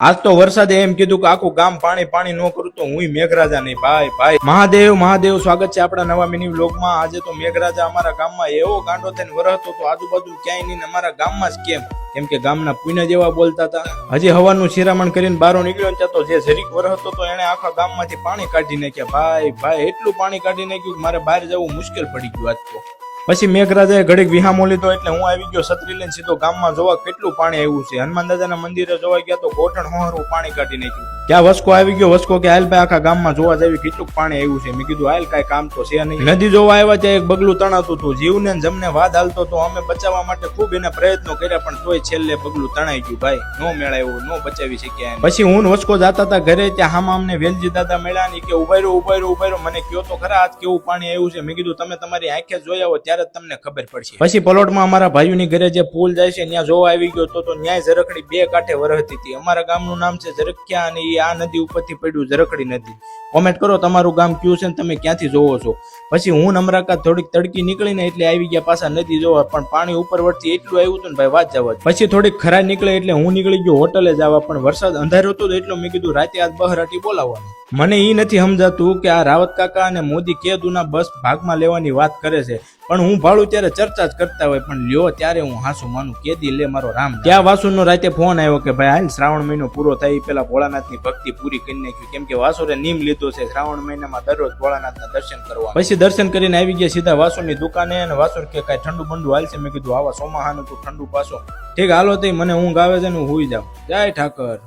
આજ તો વરસાદે એમ કીધું કે આખું ગામ પાણી પાણી ન કરું તો હું મેઘરાજા નહીં. ભાઈ ભાઈ મહાદેવ મહાદેવ, સ્વાગત છે આપણા નવા મિની વ્લોગમાં. આજે તો મેઘરાજા અમારા ગામમાં એવો ગાંડો થઈને વરસતો તો આજુબાજુ ક્યાંય નહીં, અમારા ગામમાં જ કેમ કે ગામના પુણ્ય જેવા બોલતા હતા. હજી હવાનું શિરામણ કરીને બારો નીકળ્યો ને તો જે જરીક વરસતો તો એને આખા ગામમાંથી પાણી કાઢી નાખ્યા. ભાઈ ભાઈ એટલું પાણી કાઢી નાખ્યું કે મારે બહાર જવું મુશ્કેલ પડી ગયું આજ તો. પછી મેઘરાજાએ ઘડીક વિહામો લીધો એટલે હું આવી ગયો છત્રી લઈને સીધો ગામમાં જોવા કેટલું પાણી આવ્યું છે. હનુમાન દાદાના મંદિરે જોવા ગયા તો ગોઠણ હોહરું પાણી કાઢી નાખ્યું. ત્યાં વસકો આવી ગયો. વસકો કે હાલ ભાઈ આખા ગામમાં જોવા જાવી કેટલું પાણી આવ્યું છે. મેં કીધું હાલ કાંઈ કામ તો છે નહીં. નદી જોવા આવ્યા ત્યાં એક બગલું તણાતું હતું. જીવને જમને વાદ હાલતો તો અમે બચાવવા માટે ખૂબ એના પ્રયત્નો કર્યા પણ તોય છેલ્લે બગલું તણાઈ ગયું. ભાઈ નો મેળાયું, નો બચાવી શક્યા. પછી હું વસકો જતા હતા ઘરે, ત્યાં હામાં અમને વેલજી દાદા મળ્યા ને કે ઉભાર્યો મને કયો તો ખરા આજ કેવું પાણી આવ્યું છે. મેં કીધું તમે તમારી આંખે જોઈ આવો ત્યારે તમને ખબર પડશે. પછી પલોટમાં અમારા ભાઈઓની ઘરે જે પુલ જાય છે ત્યાં જોવા આવી ગયો તો ન્યાય ઝરખડી બે કાંઠે વરહતી હતી. અમારા ગામનું નામ છે ઝરખિયા અને આ નદી ઉપરથી પડ્યું ઝરખડી નદી. કોમેન્ટ કરો તમારું ગામ કયું છે ને તમે ક્યાંથી જોવો છો. પછી હું નમરાકા થોડીક તડકી નીકળીને એટલે આવી ગયા પાછા નદી જોવા, પણ પાણી ઉપર વળતી એટલું આવ્યું હતું ને ભાઈ વાત જવા. પછી થોડીક ખરા નીકળે એટલે હું નીકળી ગયો હોટલે જવા, પણ વરસાદ અંધારો હતો એટલે મેં કીધું રાતે આજ બહરાટી બોલાવવાની. મને એ નથી સમજાતું કે આ રાવત કાકા અને મોદી કેદુના બસ ભાગમાં લેવાની વાત કરે છે, પણ હું ભાડું ત્યારે ચર્ચા જ કરતા હોય, પણ લ્યો ત્યારે હું હાસુ માનું કેદી લે મારો રામ. ત્યાં વાસુનો રાતે ફોન આવ્યો કે ભાઈ હાલ શ્રાવણ મહિનો પૂરો થાય પેલા ભોળાનાથની ભક્તિ પૂરી કરી નાખ્યું, કેમ કે વાસુરે નીમ લીધો છે શ્રાવણ મહિનામાં દરરોજ ભોળાનાથના દર્શન કરવા. પછી દર્શન કરીને આવી ગયા સીધા વાસુની દુકાને, અને વાસુર કે કાંઈ ઠંડુ બંડુ હાલશે. મેં કીધું આવા સોમાહાનું તું ઠંડુ પાછો ઠીક હાલો. તે મને ઊંઘ આવે છે ને હું હુઈ જાઉં. જય ઠાકર.